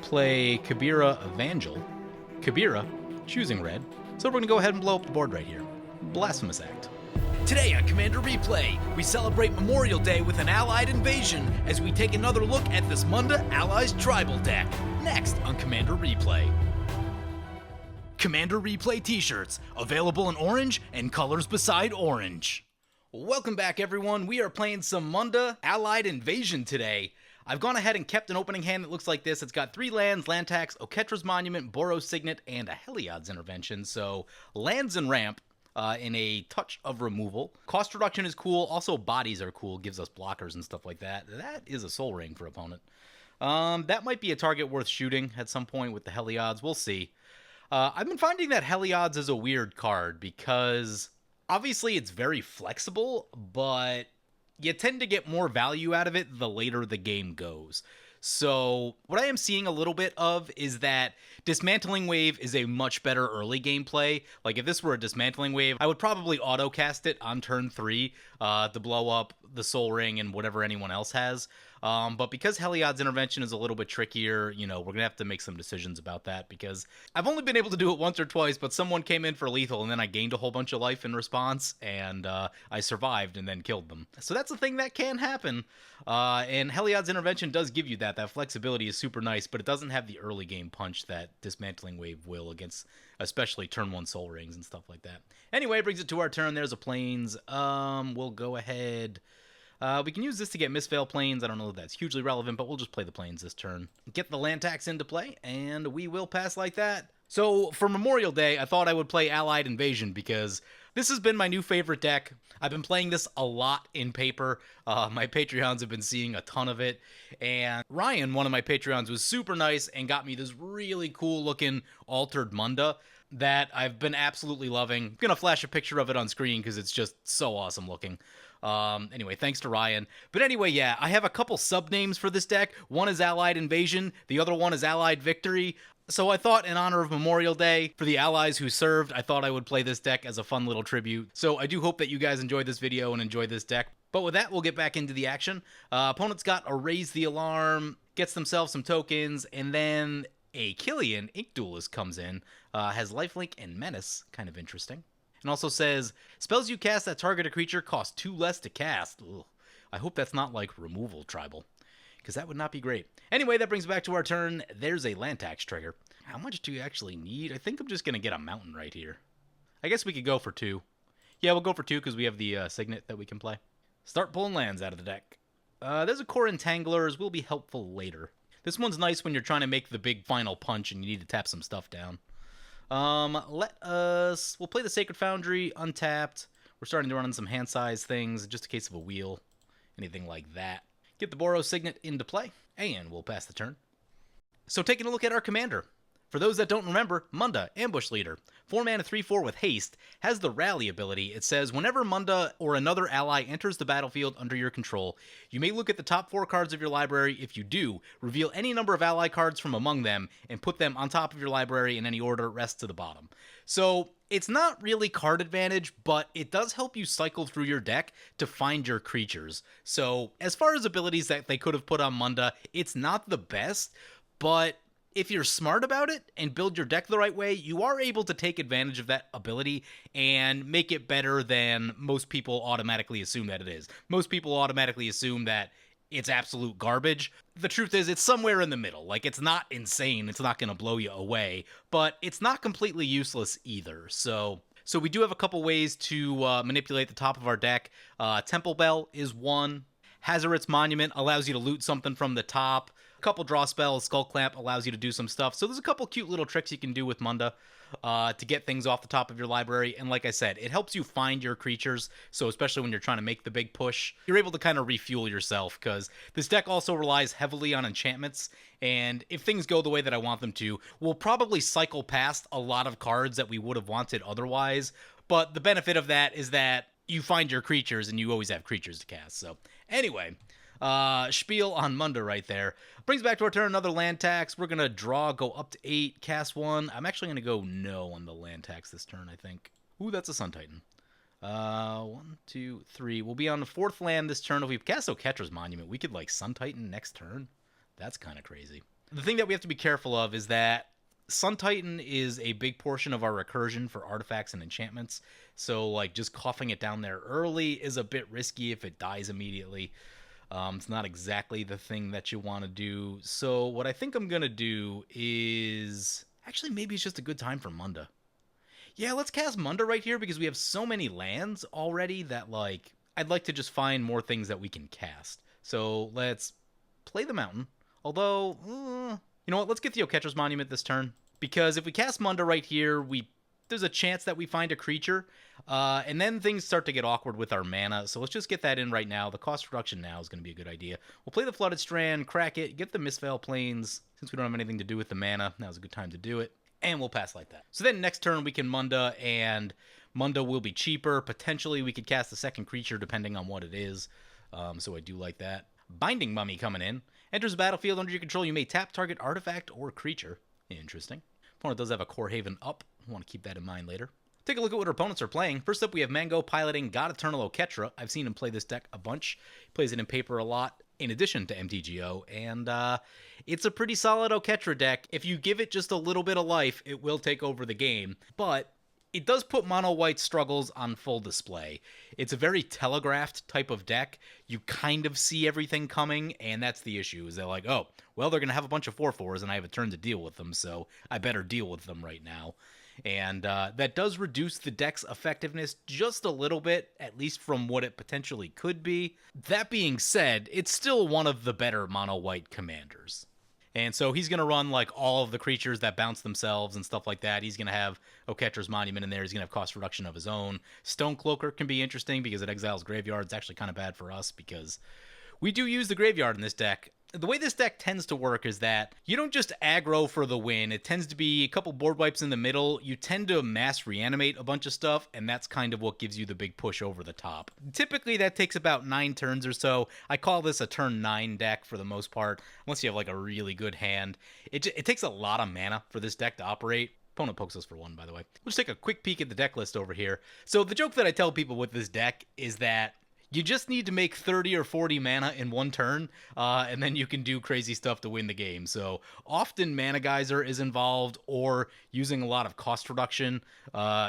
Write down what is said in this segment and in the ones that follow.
play Kabira Evangel. Kabira, choosing red. So we're going to go ahead and blow up the board right here. Blasphemous Act. Today on Commander Replay, we celebrate Memorial Day with an Allied invasion as we take another look at this Munda Allies tribal deck. Next on Commander Replay. Commander Replay t-shirts, available in orange and colors beside orange. Welcome back, everyone. We are playing some Munda Allied Invasion today. I've gone ahead and kept an opening hand that looks like this. It's got 3 lands, land tax, Oketra's Monument, Boros Signet, and a Heliod's Intervention. So lands and ramp in a touch of removal. Cost reduction is cool. Also bodies are cool. Gives us blockers and stuff like that. That is a soul ring for opponent. That might be a target worth shooting at some point with the Heliod's. We'll see. I've been finding that Heliod's is a weird card because obviously it's very flexible, but you tend to get more value out of it the later the game goes. So what I am seeing a little bit of is that Dismantling Wave is a much better early game play. Like if this were a Dismantling Wave, I would probably auto cast it on turn 3 to blow up the Soul Ring and whatever anyone else has. But because Heliod's Intervention is a little bit trickier, you know, we're going to have to make some decisions about that because I've only been able to do it once or twice, but someone came in for lethal and then I gained a whole bunch of life in response and I survived and then killed them. So that's a thing that can happen. And Heliod's Intervention does give you that. That flexibility is super nice, but it doesn't have the early game punch that Dismantling Wave will against especially turn 1 Soul Rings and stuff like that. Anyway, brings it to our turn. There's a Plains. We'll go ahead. We can use this to get Mistveil Plains. I don't know if that's hugely relevant, but we'll just play the Plains this turn. Get the land tax into play, and we will pass like that. So for Memorial Day, I thought I would play Allied Invasion because this has been my new favorite deck. I've been playing this a lot in paper. My Patreons have been seeing a ton of it. And Ryan, one of my Patreons, was super nice and got me this really cool looking Altered Munda that I've been absolutely loving. I'm going to flash a picture of it on screen because it's just so awesome looking. Anyway, thanks to Ryan. But anyway, yeah, I have a couple sub-names for this deck. One is Allied Invasion. The other one is Allied Victory. So I thought in honor of Memorial Day, for the allies who served, I thought I would play this deck as a fun little tribute. So I do hope that you guys enjoyed this video and enjoyed this deck. But with that, we'll get back into the action. Opponent's got a Raise the Alarm, gets themselves some tokens, and then a Killian, Ink Duelist, comes in. Has Lifelink and Menace, kind of interesting. And also says, spells you cast that target a creature cost 2 less to cast. Ugh. I hope that's not like removal tribal, because that would not be great. Anyway, that brings back to our turn. There's a land tax trigger. How much do you actually need? I think I'm just going to get a mountain right here. I guess we could go for 2. Yeah, we'll go for 2 because we have the Signet that we can play. Start pulling lands out of the deck. There's a Core Entanglers. Will be helpful later. This one's nice when you're trying to make the big final punch and you need to tap some stuff down. We'll play the Sacred Foundry, untapped. We're starting to run in some hand size things, just in case of a wheel, anything like that. Get the Boros Signet into play, and we'll pass the turn. So taking a look at our commander. For those that don't remember, Munda, Ambush Leader, 4 mana 3/4 with haste, has the Rally ability. It says, whenever Munda or another ally enters the battlefield under your control, you may look at the top 4 cards of your library. If you do, reveal any number of ally cards from among them and put them on top of your library in any order, rest to the bottom. So it's not really card advantage, but it does help you cycle through your deck to find your creatures. So as far as abilities that they could have put on Munda, it's not the best, but if you're smart about it and build your deck the right way, you are able to take advantage of that ability and make it better than most people automatically assume that it is. Most people automatically assume that it's absolute garbage. The truth is, it's somewhere in the middle. Like, it's not insane. It's not going to blow you away, but it's not completely useless either. So we do have a couple ways to manipulate the top of our deck. Temple Bell is one. Hazoret's Monument allows you to loot something from the top. A couple draw spells. Skull Clamp allows you to do some stuff. So there's a couple cute little tricks you can do with Munda to get things off the top of your library. And like I said, it helps you find your creatures. So especially when you're trying to make the big push, you're able to kind of refuel yourself, because this deck also relies heavily on enchantments. And if things go the way that I want them to, we'll probably cycle past a lot of cards that we would have wanted otherwise. But the benefit of that is that you find your creatures and you always have creatures to cast. So anyway, spiel on Munda right there. Brings back to our turn another land tax. We're going to draw, go up to 8, cast 1. I'm actually going to go no on the land tax this turn, I think. Ooh, that's a Sun Titan. 1, 2, 3. We'll be on the 4th land this turn. If we cast Oketra's Monument, we could, like, Sun Titan next turn. That's kind of crazy. The thing that we have to be careful of is that Sun Titan is a big portion of our recursion for artifacts and enchantments. So, like, just coughing it down there early is a bit risky if it dies immediately. It's not exactly the thing that you want to do. So what I think I'm going to do is... Actually, maybe it's just a good time for Munda. Yeah, let's cast Munda right here because we have so many lands already that, like, I'd like to just find more things that we can cast. So let's play the Mountain. Although, you know what? Let's get the Oketra's Monument this turn. Because if we cast Munda right here, there's a chance that we find a creature. And then things start to get awkward with our mana. So let's just get that in right now. The cost reduction now is going to be a good idea. We'll play the Flooded Strand, crack it, get the Mistveil Plains. Since we don't have anything to do with the mana, now's a good time to do it. And we'll pass like that. So then next turn we can Munda, and Munda will be cheaper. Potentially we could cast a second creature depending on what it is. So I do like that. Binding Mummy coming in. Enters the battlefield under your control. You may tap target artifact or creature. Interesting. Opponent does have a Core Haven up. I want to keep that in mind later. Take a look at what our opponents are playing. First up, we have Mango piloting God Eternal Oketra. I've seen him play this deck a bunch. He plays it in paper a lot, in addition to MTGO, and it's a pretty solid Oketra deck. If you give it just a little bit of life, it will take over the game, but it does put mono white struggles on full display. It's a very telegraphed type of deck. You kind of see everything coming, and that's the issue, is they're like, oh, well, they're going to have a bunch of 4/4s, and I have a turn to deal with them, so I better deal with them right now. And that does reduce the deck's effectiveness just a little bit, at least from what it potentially could be. That being said, it's still one of the better mono-white commanders. And so he's going to run like all of the creatures that bounce themselves and stuff like that. He's going to have Oketra's Monument in there. He's going to have cost reduction of his own. Stonecloaker can be interesting because it exiles graveyard. It's actually kind of bad for us because we do use the graveyard in this deck. The way this deck tends to work is that you don't just aggro for the win. It tends to be a couple board wipes in the middle. You tend to mass reanimate a bunch of stuff, and that's kind of what gives you the big push over the top. Typically, that takes about 9 turns or so. I call this a turn 9 deck for the most part, unless you have like a really good hand. It takes a lot of mana for this deck to operate. Opponent pokes us for 1, by the way. We'll just take a quick peek at the deck list over here. So the joke that I tell people with this deck is that you just need to make 30 or 40 mana in one turn, and then you can do crazy stuff to win the game. So often Mana Geyser is involved, or using a lot of cost reduction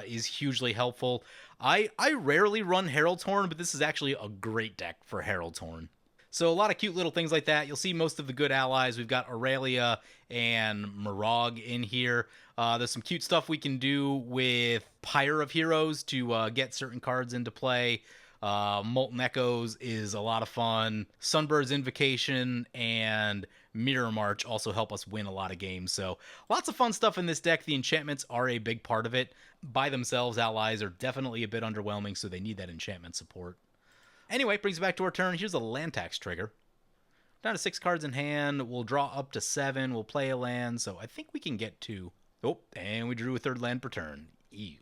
is hugely helpful. I rarely run Herald's Horn, but this is actually a great deck for Herald's Horn. So a lot of cute little things like that. You'll see most of the good allies. We've got Aurelia and Mirog in here. There's some cute stuff we can do with Pyre of Heroes to get certain cards into play. Molten Echoes is a lot of fun. Sunbird's Invocation and Mirror March also help us win a lot of games. So lots of fun stuff in this deck. The enchantments are a big part of it. By themselves, allies are definitely a bit underwhelming, so they need that enchantment support. Anyway, brings us back to our turn. Here's a land tax trigger. Down to 6 cards in hand. We'll draw up to 7. We'll play a land, so I think we can get to... Oh, and we drew a 3rd land per turn. Ew.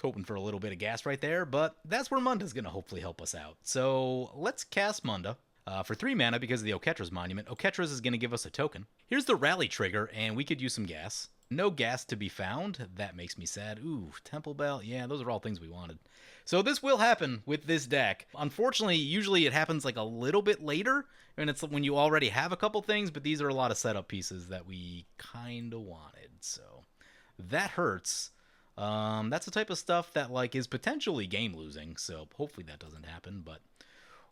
Hoping for a little bit of gas right there, but that's where Munda's going to hopefully help us out. So let's cast Munda for 3 mana because of the Oketra's Monument. Oketra's is going to give us a token. Here's the Rally trigger, and we could use some gas. No gas to be found. That makes me sad. Ooh, Temple Bell. Yeah, those are all things we wanted. So this will happen with this deck. Unfortunately, usually it happens like a little bit later, and it's when you already have a couple things, but these are a lot of setup pieces that we kind of wanted. So that hurts. That's the type of stuff that like is potentially game losing, so hopefully that doesn't happen, but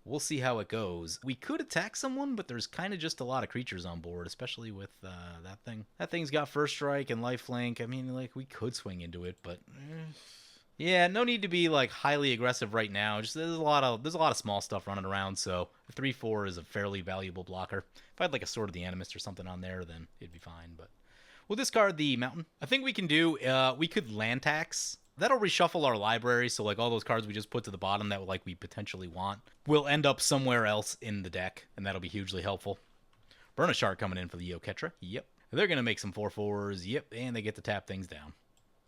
we'll see how it goes. We could attack someone, but there's kind of just a lot of creatures on board, especially with that thing. That thing's got First Strike and Lifelink. I mean, like, we could swing into it, but yeah, no need to be like highly aggressive right now. Just there's a lot of small stuff running around, so a 3/4 is a fairly valuable blocker. If I had like a Sword of the Animist or something on there, then it'd be fine, but we'll discard the Mountain. I think we can do, we could land tax. That'll reshuffle our library, so like all those cards we just put to the bottom that like we potentially want will end up somewhere else in the deck, and that'll be hugely helpful. Burn a Shark coming in for the Oketra. Yep. They're going to make some 4/4s. Yep, and they get to tap things down.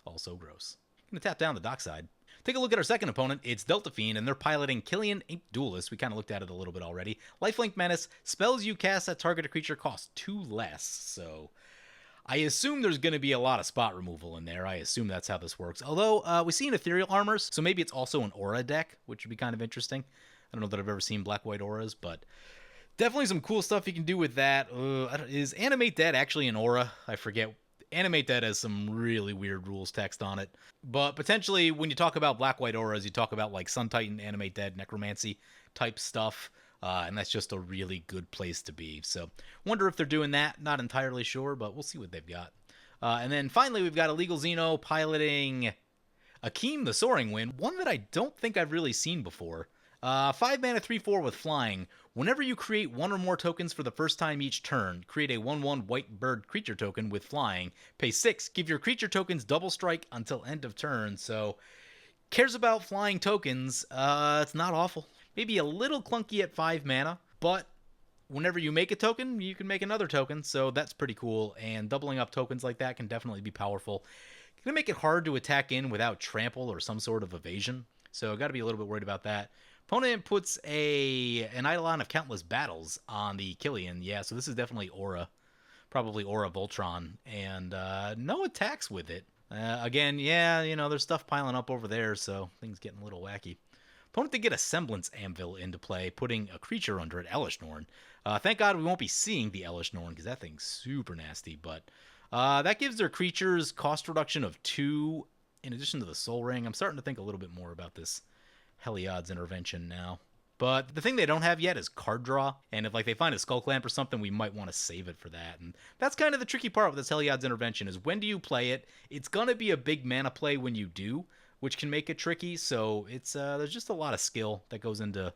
Also gross. Going to tap down the dockside. Take a look at our second opponent. It's Delta Fiend, and they're piloting Killian, Duelist. We kind of looked at it a little bit already. Lifelink Menace. Spells you cast that target a creature cost 2 less, so I assume there's going to be a lot of spot removal in there. I assume that's how this works. Although, we see an Ethereal Armors, so maybe it's also an Aura deck, which would be kind of interesting. I don't know that I've ever seen black-white auras, but Definitely some cool stuff you can do with that. Is Animate Dead actually an aura? I forget. Animate Dead has some really weird rules text on it. But potentially, when you talk about black-white auras, you talk about like Sun Titan, Animate Dead, Necromancy type stuff. And that's just a really good place to be. So, wonder if they're doing that. Not entirely sure, but we'll see what they've got. And then finally, we've got Illegal Xeno piloting Akim the Soaring Wind, one that I don't think I've really seen before. 5 mana 3/4 with flying. Whenever you create one or more tokens for the first time each turn, create a 1/1 white bird creature token with flying. Pay 6, give your creature tokens double strike until end of turn. So, cares about flying tokens. It's not awful. Maybe a little clunky at 5 mana, but whenever you make a token, you can make another token, so that's pretty cool. And doubling up tokens like that can definitely be powerful. It's going to make it hard to attack in without trample or some sort of evasion, so got to be a little bit worried about that. Opponent puts an Eidolon of Countless Battles on the Killian. Yeah, so this is definitely Aura. Probably Aura Voltron. And no attacks with it. Again, yeah, there's stuff piling up over there, so things getting a little wacky. Opponent did get a Semblance Anvil into play, putting a creature under it, Elish Norn. Thank God we won't be seeing the Elish Norn, because that thing's super nasty. But that gives their creatures cost reduction of 2, in addition to the Soul Ring. I'm starting to think a little bit more about this Heliod's Intervention now. But the thing they don't have yet is card draw, and if they find a Skull Clamp or something, we might want to save it for that. And that's kind of the tricky part with this Heliod's Intervention, is when do you play it? It's going to be a big mana play when you do, which can make it tricky, so it's there's just a lot of skill that goes into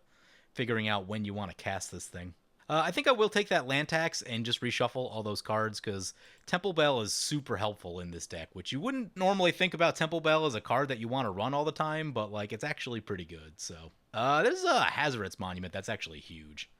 figuring out when you want to cast this thing. I think I will take that land tax and just reshuffle all those cards, because Temple Bell is super helpful in this deck, which you wouldn't normally think about Temple Bell as a card that you want to run all the time, but it's actually pretty good. So there's a Hazoret's Monument that's actually huge.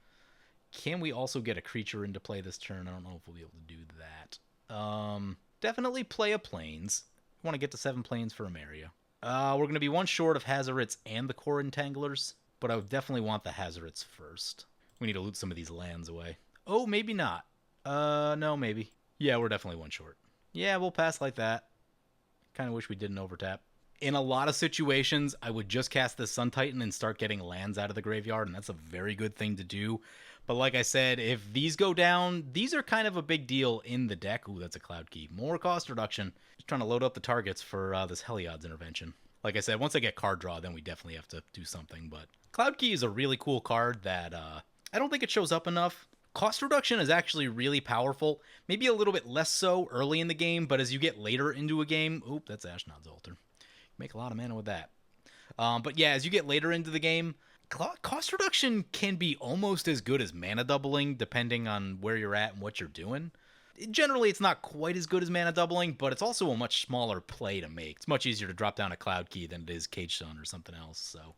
Can we also get a creature into play this turn? I don't know if we'll be able to do that. Definitely play a Plains. We want to get to 7 Plains for Emeria. We're going to be one short of Hazoret's and the Core Entanglers, but I would definitely want the Hazoret's first. We need to loot some of these lands away. Oh, maybe not. No, maybe. Yeah, we're definitely one short. Yeah, we'll pass like that. Kind of wish we didn't overtap. In a lot of situations, I would just cast the Sun Titan and start getting lands out of the graveyard, and that's a very good thing to do. But like I said, if these go down, these are kind of a big deal in the deck. Ooh, that's a Cloud Key. More cost reduction. Just trying to load up the targets for this Heliod's Intervention. Like I said, once I get card draw, then we definitely have to do something. But Cloud Key is a really cool card that I don't think it shows up enough. Cost reduction is actually really powerful. Maybe a little bit less so early in the game, but as you get later into a game... Oop, that's Ashnod's Altar. Make a lot of mana with that. But yeah, as you get later into the game, cost reduction can be almost as good as mana doubling, depending on where you're at and what you're doing. Generally, it's not quite as good as mana doubling, but it's also a much smaller play to make. It's much easier to drop down a Cloud Key than it is Cage Sun or something else, so...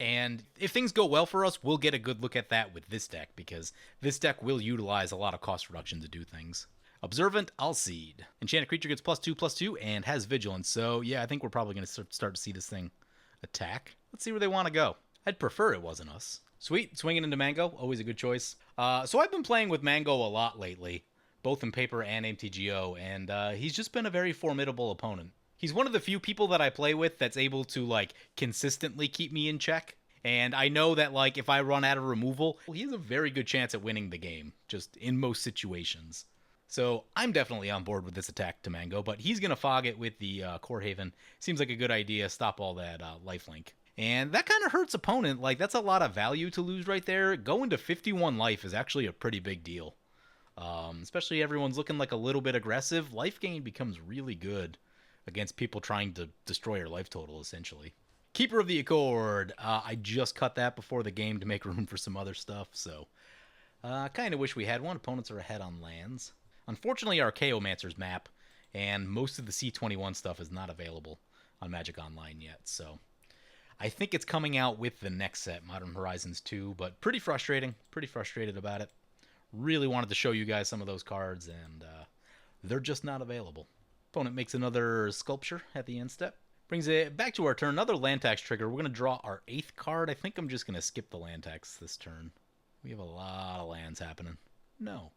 And if things go well for us, we'll get a good look at that with this deck, because this deck will utilize a lot of cost reduction to do things. Observant Alseid. Enchanted creature gets +2/+2 and has Vigilance. So yeah, I think we're probably going to start to see this thing attack. Let's see where they want to go. I'd prefer it wasn't us. Sweet, swinging into Mango, always a good choice. So I've been playing with Mango a lot lately, both in paper and MTGO, and he's just been a very formidable opponent. He's one of the few people that I play with that's able to, consistently keep me in check. And I know that, if I run out of removal, he has a very good chance at winning the game, just in most situations. So I'm definitely on board with this attack to Mango, but he's going to fog it with the Core Haven. Seems like a good idea, stop all that lifelink. And that kind of hurts opponent. That's a lot of value to lose right there. Going to 51 life is actually a pretty big deal. Especially everyone's looking a little bit aggressive. Life gain becomes really good against people trying to destroy your life total, essentially. Keeper of the Accord. I just cut that before the game to make room for some other stuff, so kind of wish we had one. Opponents are ahead on lands. Unfortunately, our Chaomancer's map and most of the C21 stuff is not available on Magic Online yet, so I think it's coming out with the next set, Modern Horizons 2, but pretty frustrating. Pretty frustrated about it. Really wanted to show you guys some of those cards, and they're just not available. Opponent makes another Sculpture at the end step. Brings it back to our turn. Another land tax trigger. We're going to draw our 8th card. I think I'm just going to skip the land tax this turn. We have a lot of lands happening. No.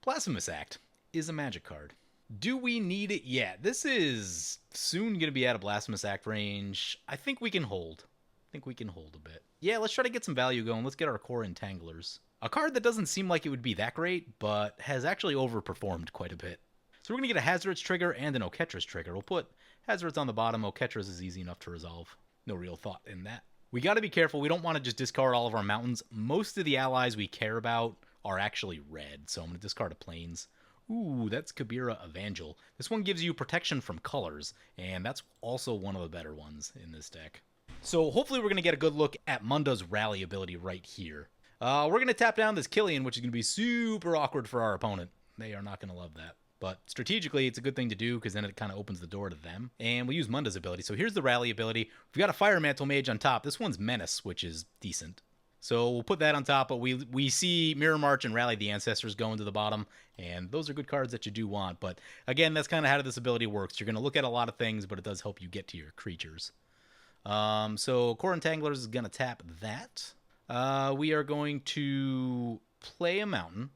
Blasphemous Act is a magic card. Do we need it yet? This is soon going to be out of Blasphemous Act range. I think we can hold. I think we can hold a bit. Yeah, let's try to get some value going. Let's get our Core Entanglers. A card that doesn't seem like it would be that great, but has actually overperformed quite a bit. So we're going to get a Hazard's trigger and an Oketra's trigger. We'll put Hazard's on the bottom. Oketra's is easy enough to resolve. No real thought in that. We got to be careful. We don't want to just discard all of our mountains. Most of the allies we care about are actually red, so I'm going to discard a plains. Ooh, that's Kabira Evangel. This one gives you protection from colors, and that's also one of the better ones in this deck. So hopefully we're going to get a good look at Munda's rally ability right here. We're going to tap down this Killian, which is going to be super awkward for our opponent. They are not going to love that. But strategically, it's a good thing to do because then it kind of opens the door to them. And we use Munda's ability. So here's the rally ability. We've got a Fire Mantle Mage on top. This one's Menace, which is decent. So we'll put that on top, but we see Mirror March and Rally the Ancestors going to the bottom, and those are good cards that you do want. But again, that's kind of how this ability works. You're going to look at a lot of things, but it does help you get to your creatures. So Core Entanglers is going to tap that. We are going to play a Mountain,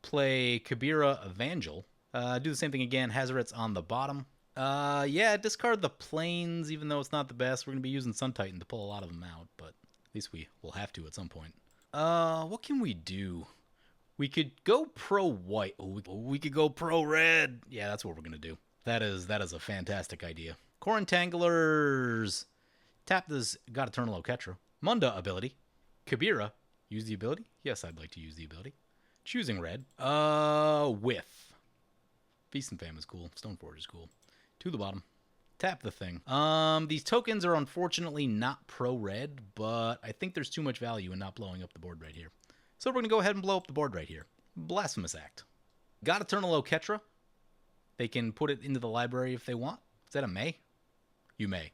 play Kabira Evangel. Do the same thing again. Hazaret's on the bottom. Yeah, discard the plains, even though it's not the best. We're going to be using Sun Titan to pull a lot of them out, but at least we will have to at some point. What can we do? We could go pro-white. Oh, we could go pro-red. Yeah, that's what we're going to do. That is a fantastic idea. Core Entanglers. Tap this God Eternal Oketra. Munda ability. Kabira. Use the ability? Yes, I'd like to use the ability. Choosing red. With. Feast and Fam is cool. Stoneforge is cool. To the bottom. Tap the thing. These tokens are unfortunately not pro-red, but I think there's too much value in not blowing up the board right here. So we're going to go ahead and blow up the board right here. Blasphemous Act. God Eternal Oketra. They can put it into the library if they want. Is that a may? You may.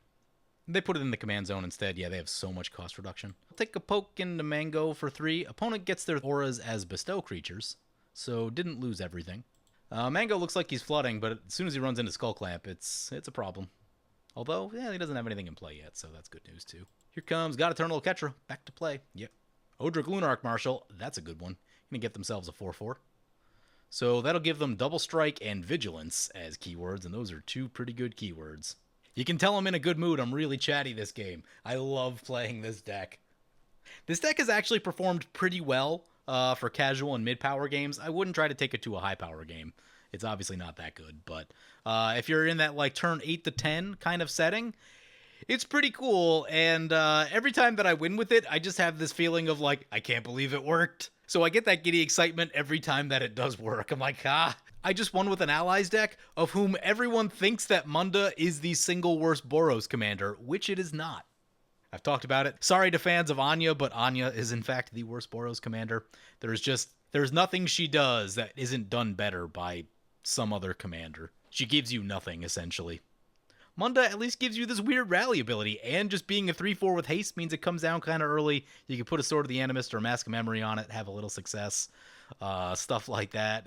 They put it in the command zone instead. Yeah, they have so much cost reduction. Take a poke into Mango for 3. Opponent gets their auras as bestow creatures, so didn't lose everything. Mango looks like he's flooding, but as soon as he runs into Skull Clamp, it's a problem. Although, yeah, he doesn't have anything in play yet, so that's good news too. Here comes God Eternal Oketra, back to play. Yep. Odric Lunarch Marshal, that's a good one. Gonna get themselves a 4/4. So that'll give them Double Strike and Vigilance as keywords, and those are two pretty good keywords. You can tell I'm in a good mood. I'm really chatty this game. I love playing this deck. This deck has actually performed pretty well for casual and mid-power games. I wouldn't try to take it to a high-power game. It's obviously not that good, but if you're in that like turn 8 to 10 kind of setting, it's pretty cool. And every time that I win with it, I just have this feeling of like, I can't believe it worked. So I get that giddy excitement every time that it does work. I'm like, I just won with an Allies deck of whom everyone thinks that Munda is the single worst Boros commander, which it is not. I've talked about it. Sorry to fans of Anya, but Anya is in fact the worst Boros commander. There's nothing she does that isn't done better by some other commander. She gives you nothing, essentially. Munda at least gives you this weird rally ability, and just being a 3/4 with haste means it comes down kind of early. You can put a Sword of the Animist or a Mask of Memory on it, have a little success, stuff like that.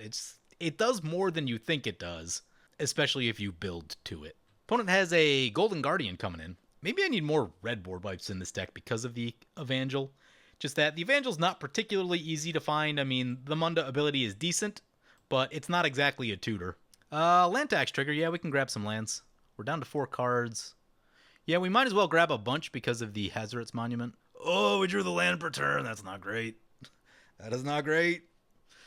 It does more than you think it does, especially if you build to it. Opponent has a Golden Guardian coming in. Maybe I need more red board wipes in this deck because of the Evangel. Just that the Evangel's not particularly easy to find. I mean, the Munda ability is decent, but it's not exactly a tutor. Land tax trigger. Yeah, we can grab some lands. We're down to 4 cards. Yeah, we might as well grab a bunch because of the Hazaret's Monument. Oh, we drew the land per turn. That's not great. That is not great.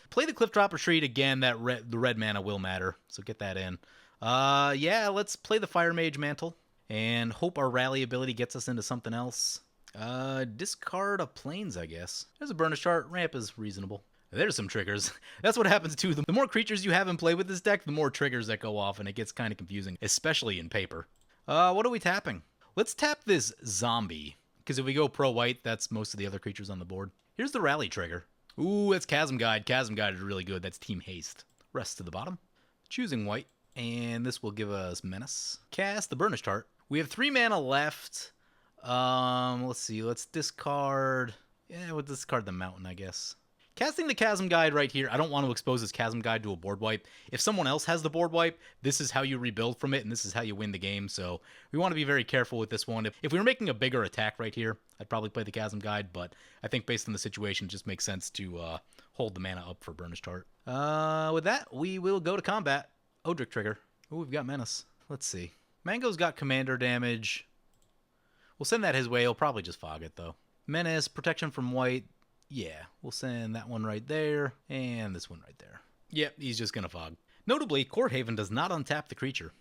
Play the Cliff Dropper Shriek again. The red mana will matter, so get that in. Yeah, let's play the Fire Mage Mantle and hope our rally ability gets us into something else. Discard a plains, I guess. There's a Burnish Chart. Ramp is reasonable. There's some triggers. That's what happens too. The more creatures you have in play with this deck, the more triggers that go off, and it gets kind of confusing, especially in paper. What are we tapping? Let's tap this zombie, because if we go pro-white, that's most of the other creatures on the board. Here's the rally trigger. Ooh, that's Chasm Guide. Chasm Guide is really good. That's Team Haste. Rest to the bottom. Choosing white, and this will give us Menace. Cast the Burnish Tart. We have 3 mana left. Let's see. Let's discard... Yeah, we'll discard the Mountain, I guess. Casting the Chasm Guide right here, I don't want to expose this Chasm Guide to a board wipe. If someone else has the board wipe, this is how you rebuild from it, and this is how you win the game, so we want to be very careful with this one. If we were making a bigger attack right here, I'd probably play the Chasm Guide, but I think based on the situation, it just makes sense to hold the mana up for Burnish Tart. With that, we will go to combat. Odric trigger. Oh, we've got Menace. Let's see. Mango's got commander damage. We'll send that his way. He'll probably just fog it, though. Menace, protection from white. Yeah, we'll send that one right there, and this one right there. Yep, he's just going to fog. Notably, Courthaven does not untap the creature,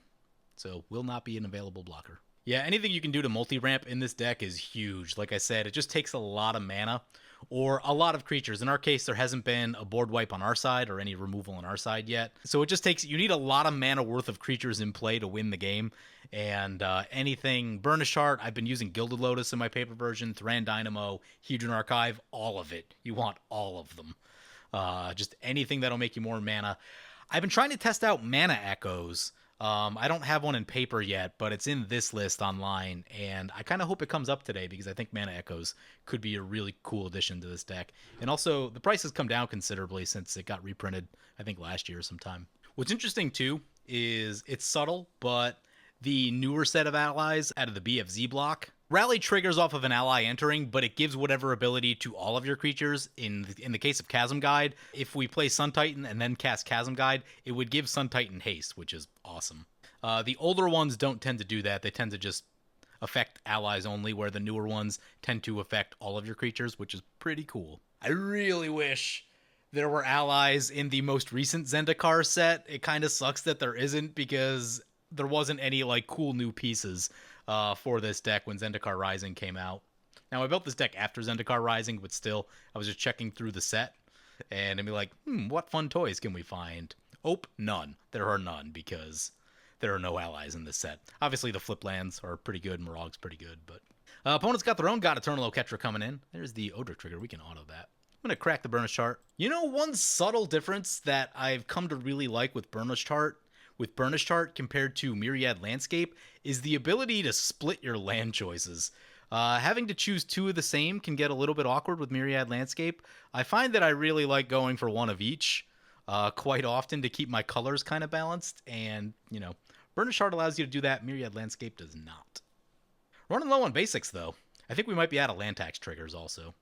so will not be an available blocker. Yeah, anything you can do to multi-ramp in this deck is huge. Like I said, it just takes a lot of mana or a lot of creatures. In our case, there hasn't been a board wipe on our side or any removal on our side yet. So it just takes, you need a lot of mana worth of creatures in play to win the game. And anything, Burnished Heart, I've been using Gilded Lotus in my paper version, Thran Dynamo, Hedron Archive, all of it. You want all of them. Just anything that'll make you more mana. I've been trying to test out Mana Echoes. I don't have one in paper yet, but it's in this list online, and I kind of hope it comes up today because I think Mana Echoes could be a really cool addition to this deck. And also, the price has come down considerably since it got reprinted, I think last year sometime. What's interesting, too, is it's subtle, but the newer set of allies out of the BFZ block, Rally triggers off of an ally entering, but it gives whatever ability to all of your creatures. In the case of Chasm Guide, if we play Sun Titan and then cast Chasm Guide, it would give Sun Titan haste, which is awesome. The older ones don't tend to do that. They tend to just affect allies only, where the newer ones tend to affect all of your creatures, which is pretty cool. I really wish there were allies in the most recent Zendikar set. It kind of sucks that there isn't, because there wasn't any like cool new pieces for this deck when Zendikar Rising came out. Now, I built this deck after Zendikar Rising, but still, I was just checking through the set, and I'd be like, what fun toys can we find? Oh, none. There are none, because there are no allies in this set. Obviously, the flip lands are pretty good, Morog's pretty good, but opponents got their own God Eternal Oketra coming in. There's the Odric trigger. We can auto that. I'm going to crack the Burnished Heart. You know, one subtle difference that I've come to really like with Burnished Heart compared to Myriad Landscape is the ability to split your land choices. Having to choose two of the same can get a little bit awkward with Myriad Landscape. I find that I really like going for one of each quite often to keep my colors kind of balanced, and, you know, Burnished Heart allows you to do that. Myriad Landscape does not. Running low on basics, though. I think we might be out of land tax triggers also.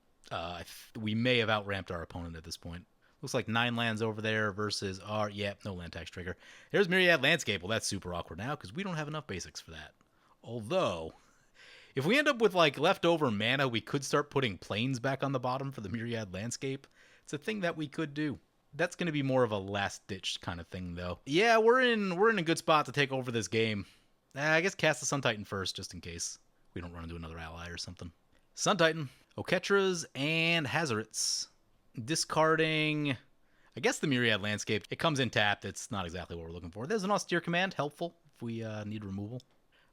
We may have outramped our opponent at this point. Looks like 9 lands over there versus our... Yeah, no land tax trigger. There's Myriad Landscape. Well, that's super awkward now because we don't have enough basics for that. Although, if we end up with like leftover mana, we could start putting planes back on the bottom for the Myriad Landscape. It's a thing that we could do. That's going to be more of a last-ditch kind of thing, though. Yeah, we're in a good spot to take over this game. I guess cast the Sun Titan first, just in case we don't run into another ally or something. Sun Titan, Oketras, and Hazards. Discarding, I guess, the Myriad Landscape. It comes in tapped. It's not exactly what we're looking for. There's an Austere Command, helpful if we need removal.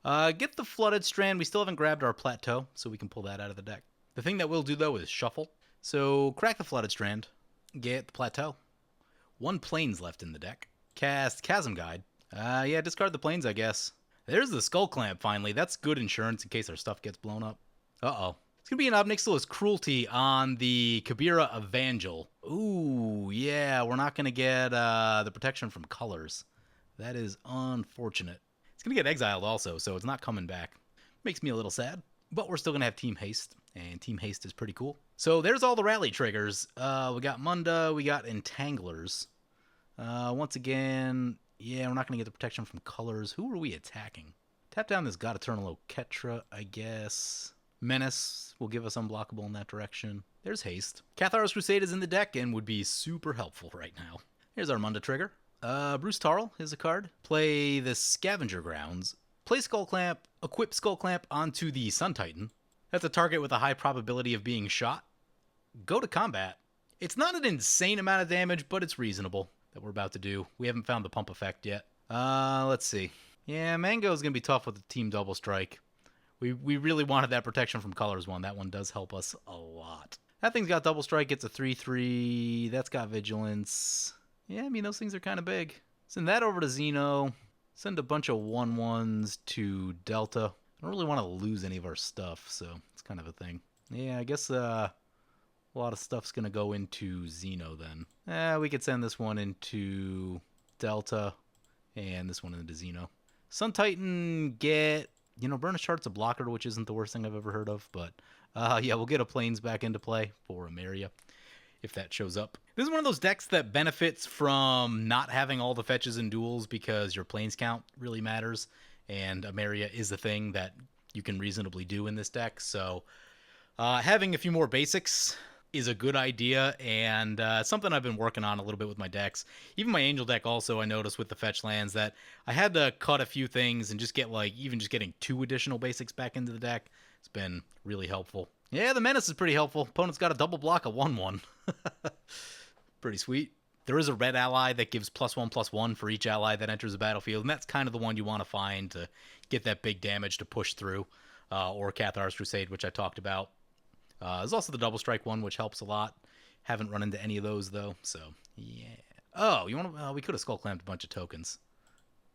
Get the Flooded Strand. We still haven't grabbed our Plateau, so we can pull that out of the deck. The thing that we'll do, though, is shuffle. So crack the Flooded Strand. Get the Plateau. 1 planes left in the deck. Cast Chasm Guide. Yeah, discard the planes, I guess. There's the Skull Clamp, finally. That's good insurance in case our stuff gets blown up. Uh-oh. It's going to be an Ob Nixilis Cruelty on the Kabira Evangel. Ooh, yeah, we're not going to get the protection from colors. That is unfortunate. It's going to get exiled also, so it's not coming back. Makes me a little sad, but we're still going to have Team Haste, and Team Haste is pretty cool. So there's all the rally triggers. We got Munda, we got Entanglers. Once again, yeah, we're not going to get the protection from colors. Who are we attacking? Tap down this God Eternal Oketra, I guess. Menace will give us unblockable in that direction. There's Haste. Cathar's Crusade is in the deck and would be super helpful right now. Here's our Munda trigger. Bruce Tarl is a card. Play the Scavenger Grounds. Play Skull Clamp. Equip Skull Clamp onto the Sun Titan. That's a target with a high probability of being shot. Go to combat. It's not an insane amount of damage, but it's reasonable that we're about to do. We haven't found the pump effect yet. Let's see. Yeah, Mango is going to be tough with the Team Double Strike. We really wanted that protection from colors one. That one does help us a lot. That thing's got Double Strike. It's a 3/3. That's got Vigilance. Yeah, I mean, those things are kind of big. Send that over to Xeno. Send a bunch of 1/1s to Delta. I don't really want to lose any of our stuff, so it's kind of a thing. Yeah, I guess a lot of stuff's going to go into Xeno then. We could send this one into Delta and this one into Xeno. Sun Titan, get... You know, Burnished Heart's a blocker, which isn't the worst thing I've ever heard of, but yeah, we'll get a planes back into play for Emeria, if that shows up. This is one of those decks that benefits from not having all the fetches and duels because your planes count really matters, and Emeria is the thing that you can reasonably do in this deck, so having a few more basics is a good idea, and something I've been working on a little bit with my decks. Even my Angel deck also, I noticed with the fetch lands that I had to cut a few things and just get like, even just getting 2 additional basics back into the deck. It's been really helpful. Yeah, the Menace is pretty helpful. Opponent's got a double block, a 1/1. Pretty sweet. There is a red ally that gives +1/+1 for each ally that enters the battlefield, and that's kind of the one you want to find to get that big damage to push through. Or Cathar's Crusade, which I talked about. There's also the double strike one, which helps a lot. Haven't run into any of those though, so yeah. Oh, you want to? We could have skull clamped a bunch of tokens.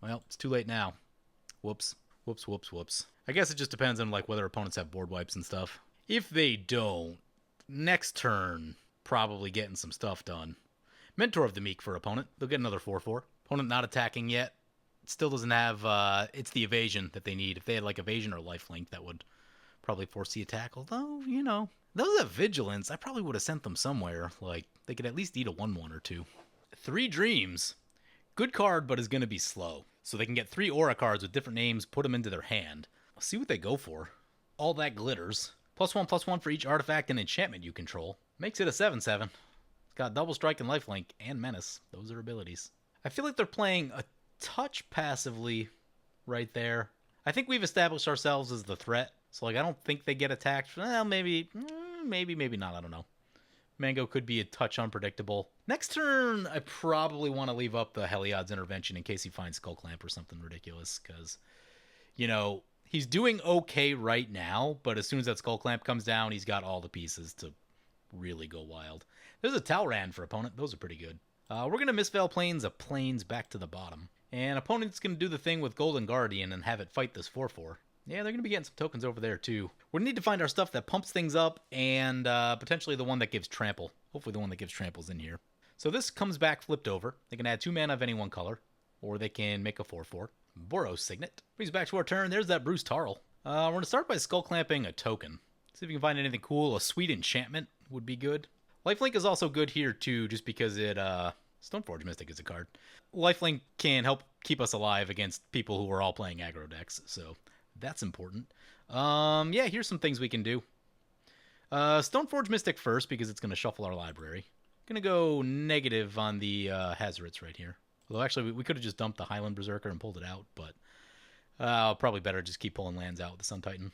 Well, it's too late now. Whoops, whoops, whoops, whoops. I guess it just depends on like whether opponents have board wipes and stuff. If they don't, next turn probably getting some stuff done. Mentor of the Meek for opponent. They'll get another 4/4. Opponent not attacking yet. Still doesn't have. It's the evasion that they need. If they had like evasion or lifelink, that would probably force the attack. Although, you know, those have vigilance. I probably would have sent them somewhere. Like, they could at least eat a 1/1 or 2. 3 Dreams. Good card, but is going to be slow. So they can get 3 Aura cards with different names, put them into their hand. I'll see what they go for. All that glitters. +1/+1 for each artifact and enchantment you control. Makes it a 7/7. It's got double strike and lifelink and menace. Those are abilities. I feel like they're playing a touch passively right there. I think we've established ourselves as the threat. So, like, I don't think they get attacked. Well, maybe not. I don't know. Mango could be a touch unpredictable. Next turn, I probably want to leave up the Heliod's Intervention in case he finds Skull Clamp or something ridiculous. Because, you know, he's doing okay right now. But as soon as that Skull Clamp comes down, he's got all the pieces to really go wild. There's a Talrand for opponent. Those are pretty good. We're going to Mistveil Plains a Plains back to the bottom. And opponent's going to do the thing with Golden Guardian and have it fight this 4/4. Yeah, they're going to be getting some tokens over there, too. We're going to need to find our stuff that pumps things up and potentially the one that gives trample. Hopefully the one that gives trample's in here. So this comes back flipped over. They can add 2 mana of any one color, or they can make a 4/4. Boros Signet. Brings back to our turn. There's that Bruce Tarl. We're going to start by skull clamping a token. See if we can find anything cool. A sweet enchantment would be good. Lifelink is also good here, too, just because it... Stoneforge Mystic is a card. Lifelink can help keep us alive against people who are all playing aggro decks, so that's important. Yeah, here's some things we can do. Stoneforge Mystic first, because it's going to shuffle our library. Going to go negative on the Hazards right here. Although, actually, we could have just dumped the Highland Berserker and pulled it out, but probably better just keep pulling lands out with the Sun Titan.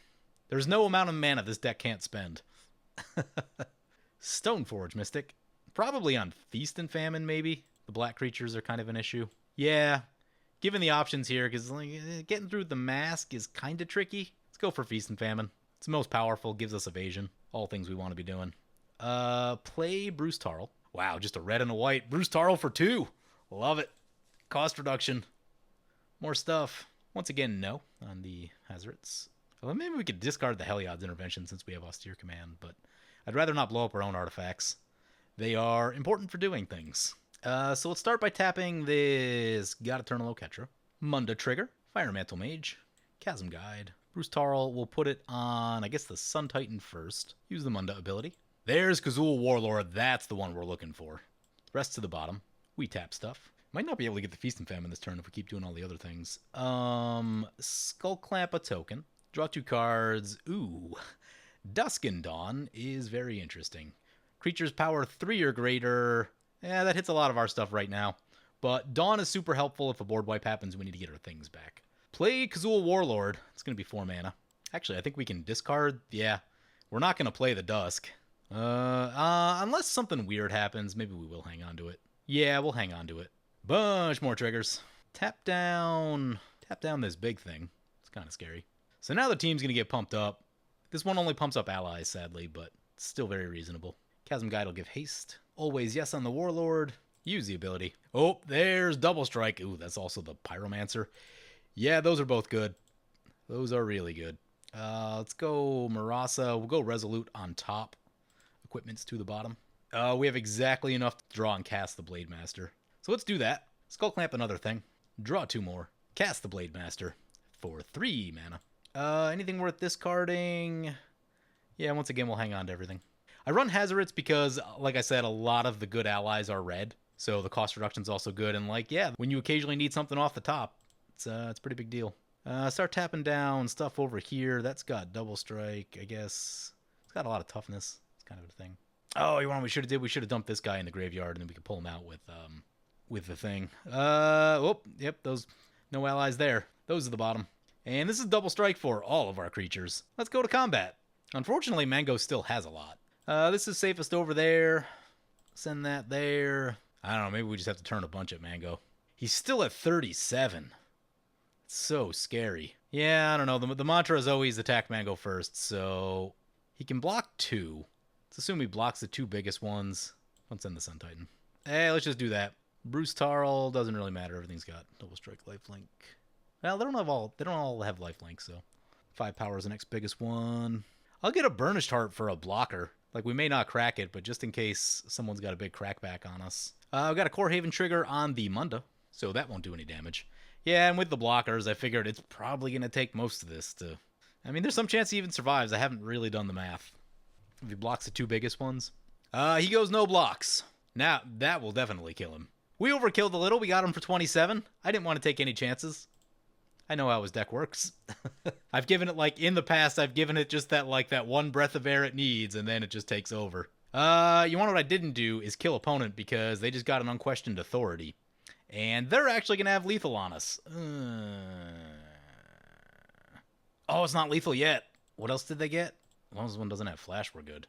There's no amount of mana this deck can't spend. Stoneforge Mystic. Probably on Feast and Famine, maybe. The black creatures are kind of an issue. Yeah, given the options here, because like, getting through the mask is kind of tricky. Let's go for Feast and Famine. It's the most powerful, gives us evasion. All things we want to be doing. Play Bruce Tarl. Wow, just a red and a white. Bruce Tarl for 2. Love it. Cost reduction. More stuff. Once again, no on the Hazards. Well, maybe we could discard the Heliod's Intervention since we have Austere Command, but I'd rather not blow up our own artifacts. They are important for doing things. So let's start by tapping this God Eternal Oketra. Munda Trigger. Fire Mantle Mage. Chasm Guide. Bruce Tarl will put it on, I guess, the Sun Titan first. Use the Munda ability. There's Kazul Warlord. That's the one we're looking for. Rest to the bottom. We tap stuff. Might not be able to get the Feast and Famine this turn if we keep doing all the other things. Skull Clamp a token. Draw 2 cards. Ooh. Dusk and Dawn is very interesting. Creatures power 3 or greater. Yeah, that hits a lot of our stuff right now. But Dawn is super helpful if a board wipe happens. We need to get our things back. Play Kazul Warlord. It's going to be 4 mana. Actually, I think we can discard. Yeah, we're not going to play the Dusk. Unless something weird happens, maybe we will hang on to it. Yeah, we'll hang on to it. Bunch more triggers. Tap down this big thing. It's kind of scary. So now the team's going to get pumped up. This one only pumps up allies, sadly, but it's still very reasonable. Chasm Guide will give haste. Always yes on the Warlord. Use the ability. Oh, there's Double Strike. Ooh, that's also the Pyromancer. Yeah, those are both good. Those are really good. Let's go Marasa. We'll go Resolute on top. Equipment's to the bottom. We have exactly enough to draw and cast the Blade Master. So let's do that. Skull Clamp another thing. Draw 2 more. Cast the Blade Master for 3 mana. Anything worth discarding? Yeah, once again, we'll hang on to everything. I run Hazards because, like I said, a lot of the good allies are red. So the cost reduction is also good. And, like, yeah, when you occasionally need something off the top, it's a pretty big deal. Start tapping down stuff over here. That's got Double Strike, I guess. It's got a lot of toughness. It's kind of a thing. Oh, you want what we should have did? We should have dumped this guy in the graveyard, and then we could pull him out with the thing. Yep, those no allies there. Those are the bottom. And this is double strike for all of our creatures. Let's go to combat. Unfortunately, Mango still has a lot. This is safest over there. Send that there. I don't know, maybe we just have to turn a bunch at Mango. He's still at 37. It's so scary. Yeah, I don't know. The mantra is always attack Mango first, so he can block 2. Let's assume he blocks the 2 biggest ones. Let's send the Sun Titan. Hey, let's just do that. Bruce Tarl doesn't really matter. Everything's got double strike, lifelink. Well, they don't all have lifelink, so 5 power is the next biggest one. I'll get a Burnished Heart for a blocker. Like, we may not crack it, but just in case someone's got a big crackback on us. I've got a Core Haven trigger on the Munda, so that won't do any damage. Yeah, and with the blockers, I figured it's probably going to take most of this to... I mean, there's some chance he even survives. I haven't really done the math. If he blocks the 2 biggest ones. He goes no blocks. Now, that will definitely kill him. We overkilled a little. We got him for 27. I didn't want to take any chances. I know how his deck works. I've given it, like, in the past, I've given it just that, like, that one breath of air it needs, and then it just takes over. You want to know what I didn't do is kill opponent because they just got an unquestioned authority. And they're actually going to have lethal on us. Oh, it's not lethal yet. What else did they get? As long as this one doesn't have flash, we're good.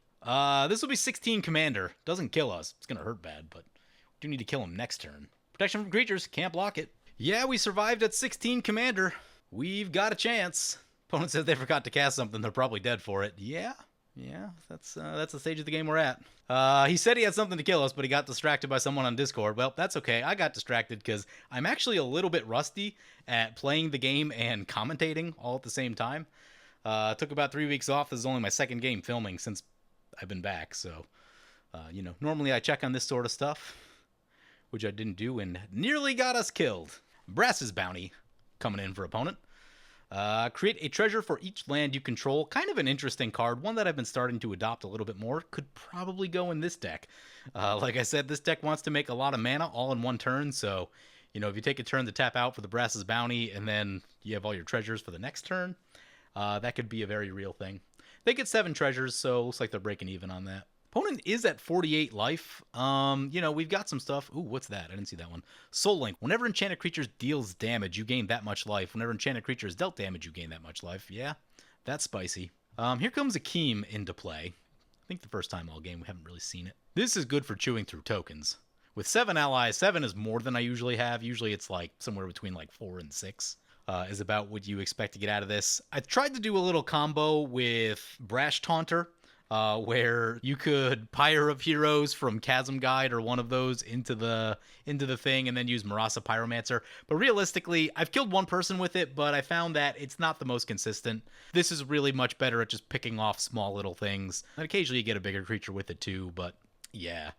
This will be 16 commander. Doesn't kill us. It's going to hurt bad, but we do need to kill him next turn. Protection from creatures. Can't block it. Yeah, we survived at 16 commander. We've got a chance. Opponent says they forgot to cast something. They're probably dead for it. Yeah, that's the stage of the game we're at. He said he had something to kill us, but he got distracted by someone on Discord. Well, that's okay. I got distracted because I'm actually a little bit rusty at playing the game and commentating all at the same time. Took about 3 weeks off. This is only my second game filming since I've been back. So, normally I check on this sort of stuff, which I didn't do and nearly got us killed. Brass's Bounty coming in for opponent. Create a treasure for each land you control. Kind of an interesting card. One that I've been starting to adopt a little bit more. Could probably go in this deck. Like I said, this deck wants to make a lot of mana all in one turn. So, if you take a turn to tap out for the Brass's Bounty and then you have all your treasures for the next turn, that could be a very real thing. They get 7 treasures, so it looks like they're breaking even on that. Opponent is at 48 life. We've got some stuff. Ooh, what's that? I didn't see that one. Soul Link. Whenever enchanted creatures deals damage, you gain that much life. Whenever enchanted creatures dealt damage, you gain that much life. Yeah, that's spicy. Here comes Akim into play. I think the first time all game, we haven't really seen it. This is good for chewing through tokens. With 7 allies, 7 is more than I usually have. Usually it's like somewhere between like 4 and 6. Is about what you expect to get out of this. I tried to do a little combo with Brash Taunter, where you could Pyre of Heroes from Chasm Guide or one of those into the thing and then use Marasa Pyromancer. But realistically, I've killed one person with it, but I found that it's not the most consistent. This is really much better at just picking off small little things. And occasionally you get a bigger creature with it too, but yeah.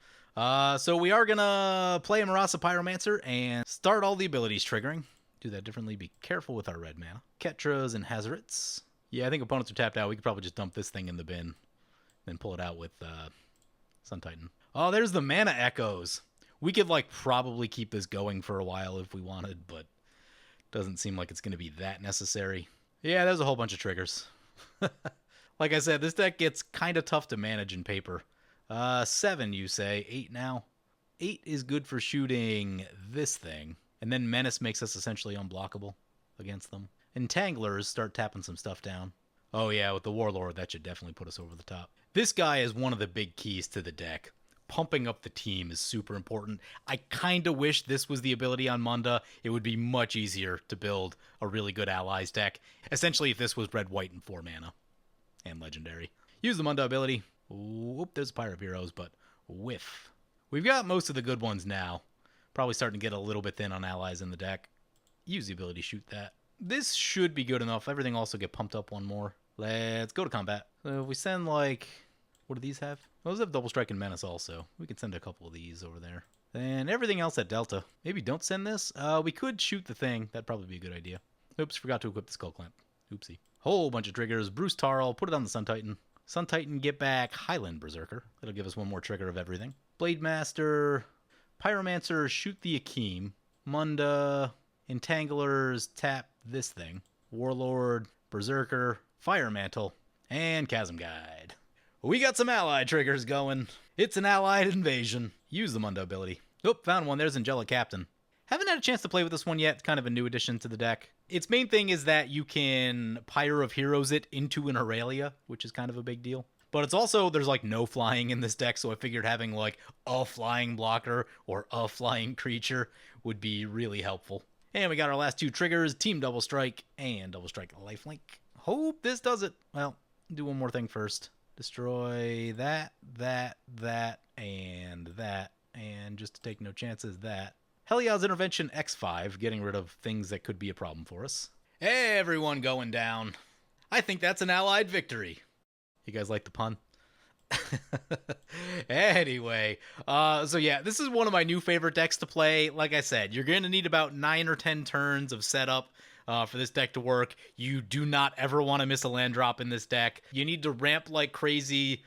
So we are gonna play a Marasa Pyromancer and start all the abilities triggering. Do that differently. Be careful with our red mana. Oketras and Hazarets. Yeah, I think opponents are tapped out. We could probably just dump this thing in the bin. Then pull it out with Sun Titan. Oh, there's the Mana Echoes. We could, probably keep this going for a while if we wanted, but doesn't seem like it's going to be that necessary. Yeah, there's a whole bunch of triggers. Like I said, this deck gets kind of tough to manage in paper. 7, you say. 8 now. 8 is good for shooting this thing. And then Menace makes us essentially unblockable against them. Entanglers start tapping some stuff down. Oh yeah, with the Warlord, that should definitely put us over the top. This guy is one of the big keys to the deck. Pumping up the team is super important. I kind of wish this was the ability on Munda. It would be much easier to build a really good allies deck. Essentially, if this was red, white, and 4 mana. And legendary. Use the Munda ability. Whoop, there's a Pyre of Heroes, but whiff. We've got most of the good ones now. Probably starting to get a little bit thin on allies in the deck. Use the ability to shoot that. This should be good enough. Everything also get pumped up one more. Let's go to combat. So if we send what do these have? Those have double strike and menace also. We could send a couple of these over there. Then everything else at Delta. Maybe don't send this. We could shoot the thing. That'd probably be a good idea. Oops, forgot to equip the Skull Clamp. Oopsie. Whole bunch of triggers. Bruce Tarl, put it on the Sun Titan. Sun Titan, get back Highland Berserker. That'll give us one more trigger of everything. Blade Master, Pyromancer, shoot the Akim. Munda, Entanglers, tap this thing. Warlord, Berserker, Fire Mantle, and Chasm Guide. We got some ally triggers going. It's an allied invasion. Use the Munda ability. Oop, found one. There's Angelic Captain. Haven't had a chance to play with this one yet. It's kind of a new addition to the deck. Its main thing is that you can Pyre of Heroes it into an Aurelia, which is kind of a big deal. But it's also, there's like no flying in this deck, so I figured having like a flying blocker or a flying creature would be really helpful. And we got our last two triggers, Team Double Strike and Double Strike Lifelink. Hope this does it. Well, do one more thing first. Destroy that, and just to take no chances, that. Heliod's Intervention X5, getting rid of things that could be a problem for us. Everyone going down. I think that's an allied victory. You guys like the pun? Anyway, so yeah, this is one of my new favorite decks to play. Like I said, you're going to need about 9 or 10 turns of setup for this deck to work. You do not ever want to miss a land drop in this deck. You need to ramp like crazy.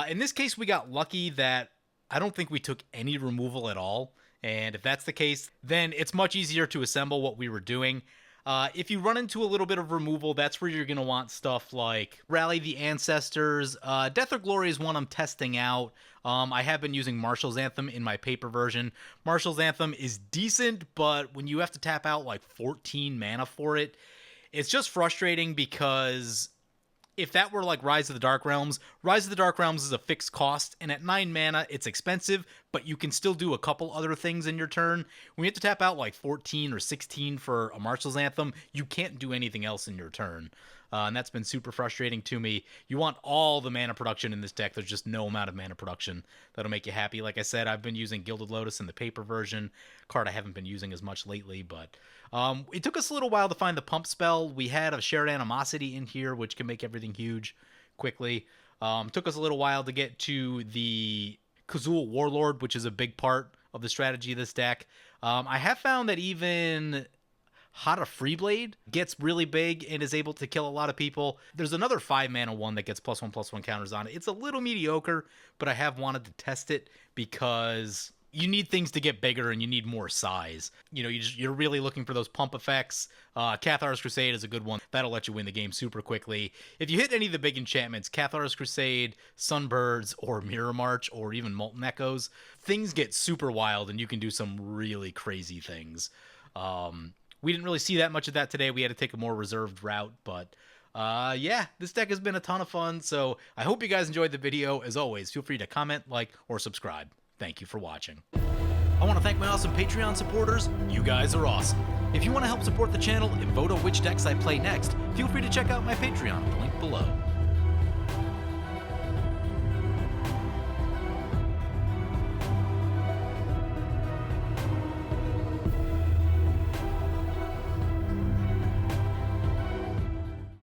In this case, we got lucky that I don't think we took any removal at all. And if that's the case, then it's much easier to assemble what we were doing. If you run into a little bit of removal, that's where you're going to want stuff like Rally the Ancestors. Death or Glory is one I'm testing out. I have been using Martial's Anthem in my paper version. Martial's Anthem is decent, but when you have to tap out like 14 mana for it, it's just frustrating because if that were like Rise of the Dark Realms is a fixed cost, and at 9 mana, it's expensive, but you can still do a couple other things in your turn. When you have to tap out like 14 or 16 for a Martial's Anthem, you can't do anything else in your turn. And that's been super frustrating to me. You want all the mana production in this deck. There's just no amount of mana production that'll make you happy. Like I said, I've been using Gilded Lotus in the paper version. Card I haven't been using as much lately, but it took us a little while to find the pump spell. We had a Shared Animosity in here, which can make everything huge quickly. Took us a little while to get to the Kazul Warlord, which is a big part of the strategy of this deck. I have found that even Hada Freeblade gets really big and is able to kill a lot of people. There's another 5 mana one that gets +1/+1 counters on it. It's a little mediocre, but I have wanted to test it because you need things to get bigger and you need more size. You know, you're really looking for those pump effects. Cathar's Crusade is a good one. That'll let you win the game super quickly. If you hit any of the big enchantments, Cathar's Crusade, Sunbirds, or Mirror March, or even Molten Echoes, things get super wild and you can do some really crazy things. We didn't really see that much of that today. We had to take a more reserved route, but yeah, this deck has been a ton of fun, so I hope you guys enjoyed the video. As always, feel free to comment, like, or subscribe. Thank you for watching. I want to thank my awesome Patreon supporters. You guys are awesome. If you want to help support the channel and vote on which decks I play next, feel free to check out my Patreon, link below.